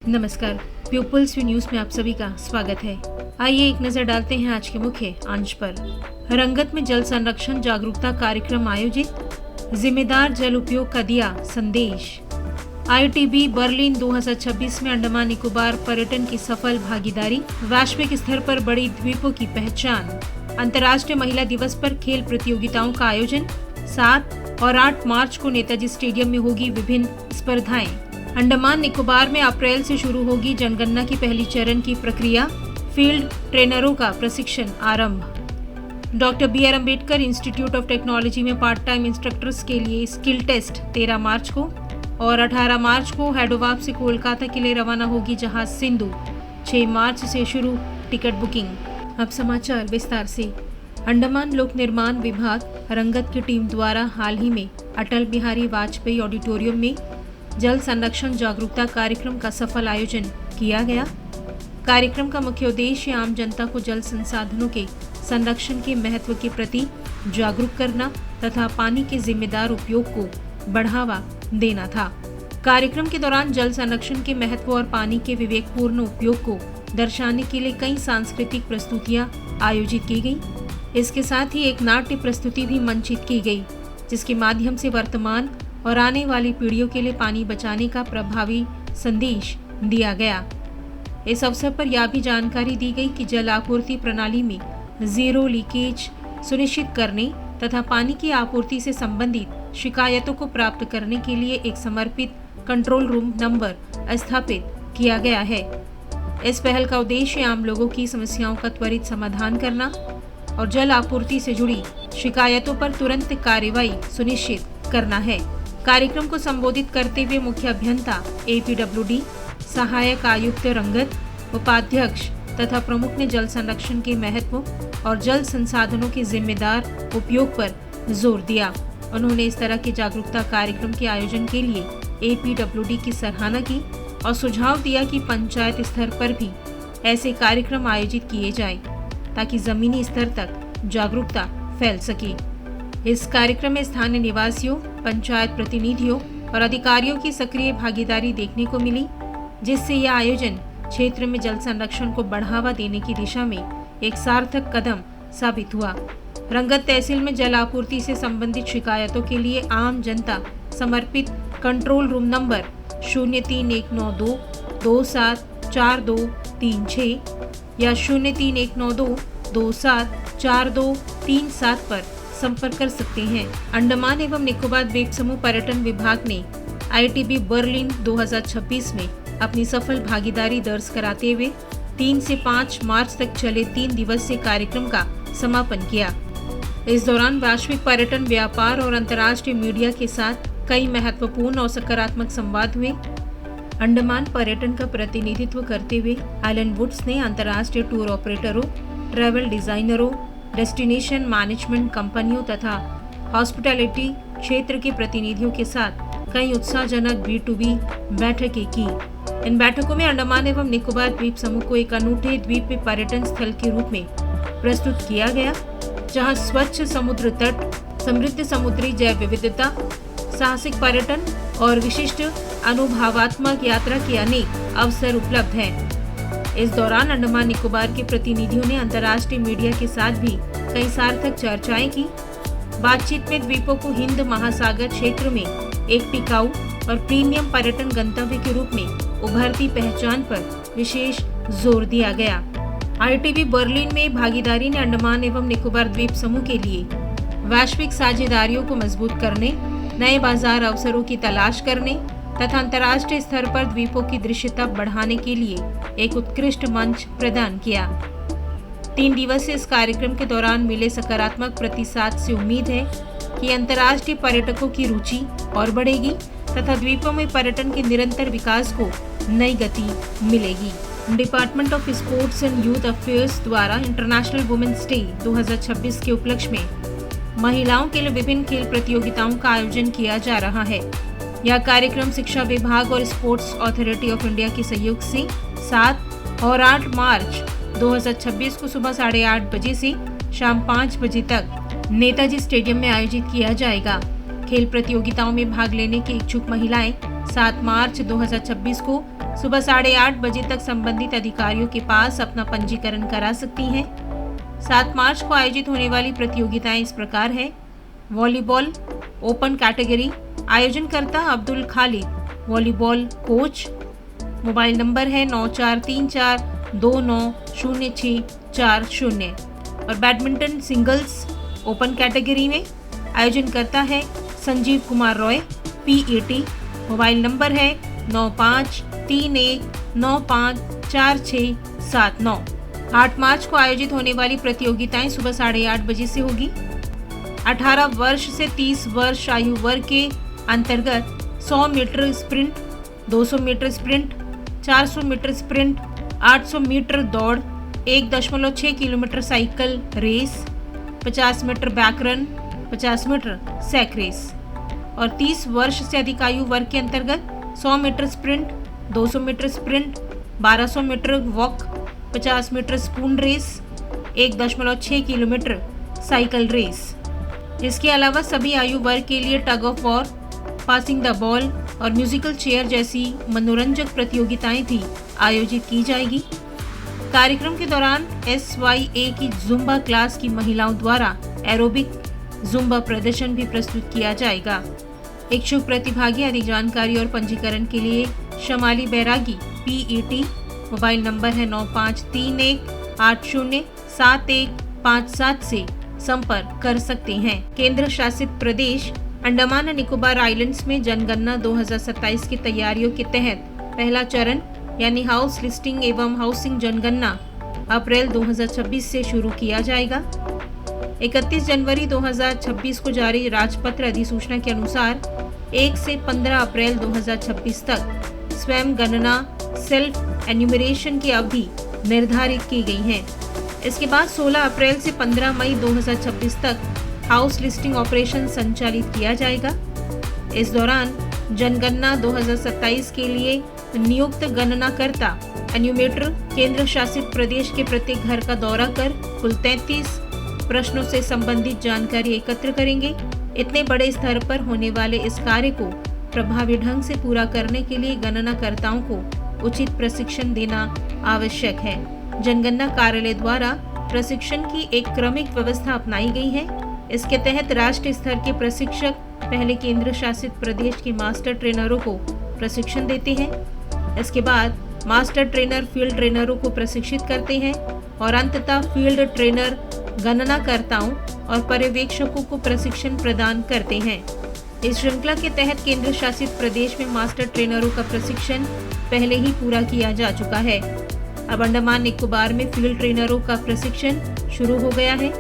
नमस्कार, peoples view news में आप सभी का स्वागत है। आइए एक नजर डालते हैं आज के मुख्य अंश पर। रंगत में जल संरक्षण जागरूकता कार्यक्रम आयोजित, जिम्मेदार जल उपयोग का दिया संदेश। IITB बर्लिन 2026 में अंडमान निकोबार पर्यटन की सफल भागीदारी, वैश्विक स्तर पर बड़ी द्वीपों की पहचान। अंतर्राष्ट्रीय महिला दिवस पर खेल प्रतियोगिताओं का आयोजन। 7 और 8 मार्च को नेताजी स्टेडियम में होगी विभिन्न स्पर्धाएं। अंडमान निकोबार में अप्रैल से शुरू होगी जनगणना की पहली चरण की प्रक्रिया। फील्ड ट्रेनरों का प्रशिक्षण आरंभ। Doctor BR Ambedkar institute of technology में पार्ट टाइम इंस्ट्रक्टर्स के लिए स्किल टेस्ट 13 मार्च को और 18 मार्च को हैदराबाद से कोलकाता के लिए रवाना होगी जहाज सिंधु। 6 मार्च से शुरू टिकट बुकिंग। अब समाचार विस्तार से। अंडमान लोक निर्माण विभाग रंगत की टीम द्वारा हाल ही में अटल बिहारी वाजपेयी ऑडिटोरियम में जल संरक्षण जागरूकता कार्यक्रम का सफल आयोजन किया गया। कार्यक्रम का मुख्य उद्देश्य आम जनता को जल संसाधनों के संरक्षण के महत्व के प्रति जागरूक करना तथा पानी के जिम्मेदार उपयोग को बढ़ावा देना था। कार्यक्रम के दौरान जल संरक्षण के महत्व और पानी के विवेकपूर्ण उपयोग को दर्शाने के लिए कई सांस्कृतिक प्रस्तुतियां आयोजित की गई। इसके साथ ही एक नाट्य प्रस्तुति भी मंचित की गई, जिसके माध्यम से वर्तमान और आने वाली पीढ़ियों के लिए पानी बचाने का प्रभावी संदेश दिया गया। इस अवसर पर यह भी जानकारी दी गई कि जल आपूर्ति प्रणाली में जीरो लीकेज सुनिश्चित करने तथा पानी की आपूर्ति से संबंधित शिकायतों को प्राप्त करने के लिए एक समर्पित कंट्रोल रूम नंबर स्थापित किया गया है। इस पहल का उद्देश्य आम लोगों की समस्याओं का त्वरित समाधान करना और जल आपूर्ति से जुड़ी शिकायतों पर तुरंत कार्रवाई सुनिश्चित करना है। कार्यक्रम को संबोधित करते हुए मुख्य अभियंता APWD, सहायक आयुक्त रंगत, उपाध्यक्ष तथा प्रमुख ने जल संरक्षण के महत्व और जल संसाधनों के जिम्मेदार उपयोग पर जोर दिया। उन्होंने इस तरह के जागरूकता कार्यक्रम के आयोजन के लिए APWD की सराहना की और सुझाव दिया कि पंचायत स्तर पर भी ऐसे कार्यक्रम आयोजित किए जाएं, ताकि जमीनी स्तर तक जागरूकता फैल सके। इस कार्यक्रम में स्थानीय निवासियों, पंचायत प्रतिनिधियों और अधिकारियों की सक्रिय भागीदारी देखने को मिली, जिससे यह आयोजन क्षेत्र में जल संरक्षण को बढ़ावा देने की दिशा में एक सार्थक कदम साबित हुआ। रंगत तहसील में जल आपूर्ति से संबंधित शिकायतों के लिए आम जनता समर्पित कंट्रोल रूम नंबर 03192 274236 या 03192 274237 पर संपर्क कर सकते हैं। अंडमान एवं निकोबार द्वीप समूह पर्यटन विभाग ने IITB बर्लिन 2026 में अपनी सफल भागीदारी दर्ज कराते हुए 3 से 5 मार्च तक चले 3 दिवसीय कार्यक्रम का समापन किया। इस दौरान वैश्विक पर्यटन, व्यापार और अंतर्राष्ट्रीय मीडिया के साथ कई महत्वपूर्ण और सकारात्मक संवाद हुए। अंडमान पर्यटन का प्रतिनिधित्व करते हुए एलन वुड्स ने अंतर्राष्ट्रीय टूर ऑपरेटरों, ट्रैवल डिजाइनरों, डेस्टिनेशन मैनेजमेंट कंपनियों तथा हॉस्पिटैलिटी क्षेत्र के प्रतिनिधियों के साथ कई उत्साहजनक B2B बैठकें की। इन बैठकों में अंडमान एवं निकोबार द्वीप समूह को एक अनूठे द्वीप पर्यटन स्थल के रूप में प्रस्तुत किया गया, जहां स्वच्छ समुद्र तट, समृद्ध समुद्री जैव विविधता, साहसिक पर्यटन और विशिष्ट अनुभवात्मक यात्रा के अनेक अवसर उपलब्ध हैं। इस दौरान अंडमान निकोबार के प्रतिनिधियों ने अंतर्राष्ट्रीय मीडिया के साथ भी कई सार्थक चर्चाएं की। बातचीत में द्वीपों को हिंद महासागर क्षेत्र में एक टिकाऊ और प्रीमियम पर्यटन गंतव्य के रूप में उभरती पहचान पर विशेष जोर दिया गया। IITB बर्लिन में भागीदारी ने अंडमान एवं निकोबार द्वीप समूह के लिए वैश्विक साझेदारियों को मजबूत करने, नए बाजार अवसरों की तलाश करने तथा अंतर्राष्ट्रीय स्तर पर द्वीपों की दृश्यता बढ़ाने के लिए एक उत्कृष्ट मंच प्रदान किया। 3 दिवसीय इस कार्यक्रम के दौरान मिले सकारात्मक प्रतिसाद से उम्मीद है कि अंतर्राष्ट्रीय पर्यटकों की रुचि और बढ़ेगी तथा द्वीपों में पर्यटन के निरंतर विकास को नई गति मिलेगी। Department of sports and youth affairs द्वारा इंटरनेशनल वुमेन्स डे 2026 के उपलक्ष्य में महिलाओं के लिए विभिन्न खेल प्रतियोगिताओं का आयोजन किया जा रहा है। यह कार्यक्रम शिक्षा विभाग और स्पोर्ट्स अथॉरिटी ऑफ इंडिया के सहयोग से 7 और 8 मार्च 2026 को सुबह 8:30 बजे से शाम 5 बजे तक नेताजी स्टेडियम में आयोजित किया जाएगा। खेल प्रतियोगिताओं में भाग लेने के इच्छुक महिलाएं 7 मार्च 2026 को सुबह 8:30 बजे तक संबंधित अधिकारियों के पास अपना पंजीकरण करा सकती हैं। 7 मार्च को आयोजित होने वाली प्रतियोगिताएं इस प्रकार है। वॉलीबॉल ओपन कैटेगरी, आयोजनकर्ता Abdul Khalid, volleyball coach. Mobile number है 9434290640। और बैडमिंटन सिंगल्स ओपन कैटेगरी में आयोजनकर्ता है Sanjeev Kumar Roy, PAT। Mobile number है 9531954679। 8 मार्च को आयोजित होने वाली प्रतियोगिताएं सुबह 8:30 बजे से होगी। 18 वर्ष से 30 वर्ष आयु वर्ग के अंतर्गत 100 metre sprint, 200 metre sprint, 400 metre sprint, 800 metre दौड़, 1.6 kilometre cycle race, 50 metre back run, 50 metre sack race. और 30 वर्ष से अधिक आयु वर्ग के अंतर्गत 100 metre sprint, 200 metre sprint, 1200 metre walk, 50 metre spoon race, 1.6 kilometre cycle race. इसके अलावा सभी आयु वर्ग के लिए tug of war, passing the ball और म्यूजिकल चेयर जैसी मनोरंजक प्रतियोगिताएं भी आयोजित की जाएगी। कार्यक्रम के दौरान SYA की जुम्बा क्लास की महिलाओं द्वारा एरोबिक जुम्बा प्रदर्शन भी प्रस्तुत किया जाएगा। इच्छुक प्रतिभागी अधिक जानकारी और पंजीकरण के लिए शमाली बैरागी, PAT। मोबाइल नंबर है 9531807157 से संपर्क कर सकते हैं। केंद्र शासित प्रदेश अंडमान और निकोबार आइलैंड्स में जनगणना 2027 की तैयारियों के तहत पहला चरण यानी हाउस लिस्टिंग एवं हाउसिंग जनगणना अप्रैल 2026 से शुरू किया जाएगा। 31 जनवरी 2026 को जारी राजपत्र अधिसूचना के अनुसार 1 से 15 अप्रैल 2026 तक स्वयं गणना सेल्फ एन्यूमरेशन की अवधि निर्धारित की गई है। इसके बाद 16 अप्रैल से 15 मई 2026 तक हाउस लिस्टिंग ऑपरेशन संचालित किया जाएगा। इस दौरान जनगणना 2027 के लिए नियुक्त गणनाकर्ता एन्यूमेटर केंद्र शासित प्रदेश के प्रत्येक घर का दौरा कर कुल 33 प्रश्नों से संबंधित जानकारी एकत्र करेंगे। इतने बड़े स्तर पर होने वाले इस कार्य को प्रभावी ढंग से पूरा करने के लिए गणनाकर्ताओं को उचित प्रशिक्षण देना आवश्यक है। जनगणना कार्यालय द्वारा प्रशिक्षण की एक क्रमिक व्यवस्था अपनाई गई है। इसके तहत राष्ट्रीय स्तर के प्रशिक्षक पहले केंद्र शासित प्रदेश के मास्टर ट्रेनरों को प्रशिक्षण देते हैं। इसके बाद मास्टर ट्रेनर फील्ड ट्रेनरों को प्रशिक्षित करते हैं और अंततः फील्ड ट्रेनर गणनाकर्ताओं और पर्यवेक्षकों को प्रशिक्षण प्रदान करते हैं। इस श्रृंखला के तहत केंद्र शासित प्रदेश में मास्टर ट्रेनरों का प्रशिक्षण पहले ही पूरा किया जा चुका है। अब अंडमान निकोबार में फील्ड ट्रेनरों का प्रशिक्षण शुरू हो गया है।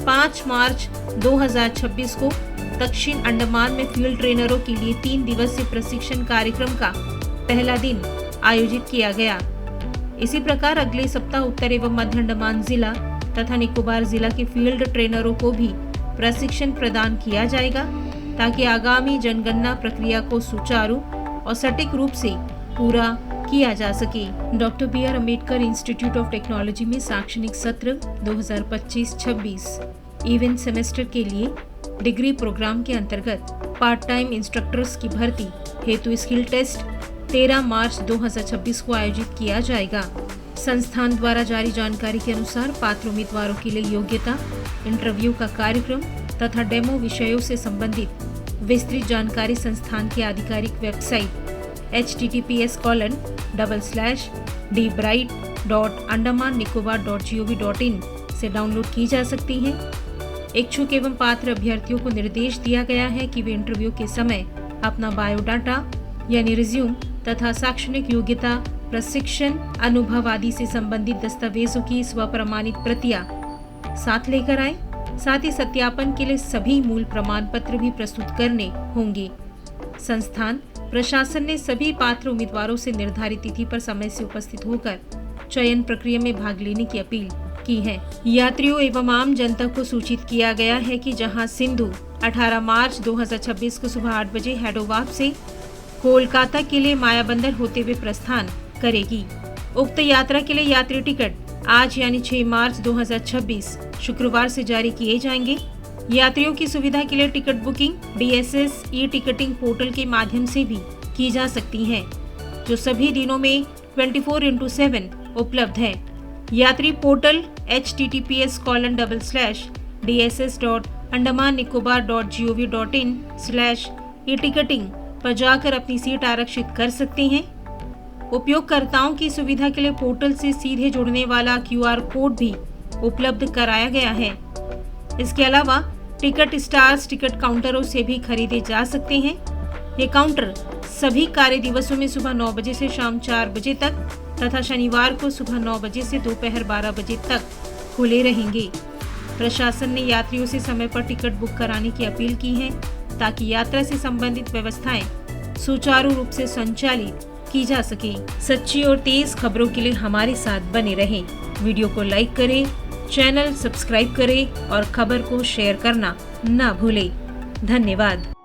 5 मार्च 2026 को दक्षिण अंडमान में फील्ड ट्रेनरों के लिए 3 दिवसीय प्रशिक्षण कार्यक्रम का पहला दिन आयोजित किया गया। इसी प्रकार अगले सप्ताह उत्तर एवं मध्य अंडमान जिला तथा निकोबार जिला के फील्ड ट्रेनरों को भी प्रशिक्षण प्रदान किया जाएगा ताकि आगामी जनगणना प्रक्रिया को सुचारू और सटीक रूप से पूरा किया जा सके। Doctor BR Ambedkar institute of technology में शैक्षणिक सत्र 2025-26 इवेंट सेमेस्टर के लिए डिग्री प्रोग्राम के अंतर्गत पार्ट टाइम इंस्ट्रक्टर्स की भर्ती हेतु स्किल टेस्ट 13 मार्च 2026 को आयोजित किया जाएगा। संस्थान द्वारा जारी जानकारी के अनुसार पात्र उम्मीदवारों के लिए योग्यता, इंटरव्यू का कार्यक्रम तथा डेमो विषयों से संबंधित विस्तृत जानकारी संस्थान की आधिकारिक वेबसाइट https://dbright.andamannicobar.gov.in से डाउनलोड की जा सकती हैं। इच्छुक एवं पात्र अभ्यर्थियों को निर्देश दिया गया है कि वे इंटरव्यू के समय अपना बायोडाटा यानी रिज्यूम तथा शैक्षणिक योग्यता, प्रशिक्षण, अनुभव आदि से संबंधित दस्तावेजों की स्वप्रमाणित प्रतियां साथ लेकर आए। साथ ही सत्यापन के लिए सभी मूल प्रमाण पत्र भी प्रस्तुत करने होंगे। संस्थान प्रशासन ने सभी पात्र उम्मीदवारों से निर्धारित तिथि पर समय से उपस्थित होकर चयन प्रक्रिया में भाग लेने की अपील की है। यात्रियों एवं आम जनता को सूचित किया गया है कि जहां सिंधु 18 मार्च 2026 को सुबह 8 बजे हेडोवाब से कोलकाता के लिए मायाबंदर होते हुए प्रस्थान करेगी। उक्त यात्रा के लिए यात्री टिकट आज यानी 6 मार्च 2026 शुक्रवार से जारी किए जाएंगे। यात्रियों की सुविधा के लिए ticket booking DSS e ticketing portal के माध्यम से भी की जा सकती है। जो सभी दिनों में 24/7 उपलब्ध है। यात्री पोर्टल https://dss.andamannicobar.gov.in/e-ticketing पर जाकर अपनी सीट आरक्षित कर सकते हैं। उपयोगकर्ताओं की सुविधा के लिए पोर्टल से सीधे जुड़ने वाला QR कोड भी उपलब्ध कराया गया है। इसके अलावा टिकट स्टार्स टिकट काउंटरों से भी खरीदे जा सकते हैं। ये काउंटर सभी कार्य दिवसों में सुबह 9 बजे से शाम 4 बजे तक तथा शनिवार को सुबह 9 बजे से दोपहर 12 बजे तक खुले रहेंगे। प्रशासन ने यात्रियों से समय पर टिकट बुक कराने की अपील की है ताकि यात्रा से संबंधित व्यवस्थाएं सुचारू रूप से संचालित की जा सके। सच्ची और तेज खबरों के लिए हमारे साथ बने रहें। वीडियो को लाइक करें, चैनल सब्सक्राइब करें और खबर को शेयर करना ना भूलें। धन्यवाद।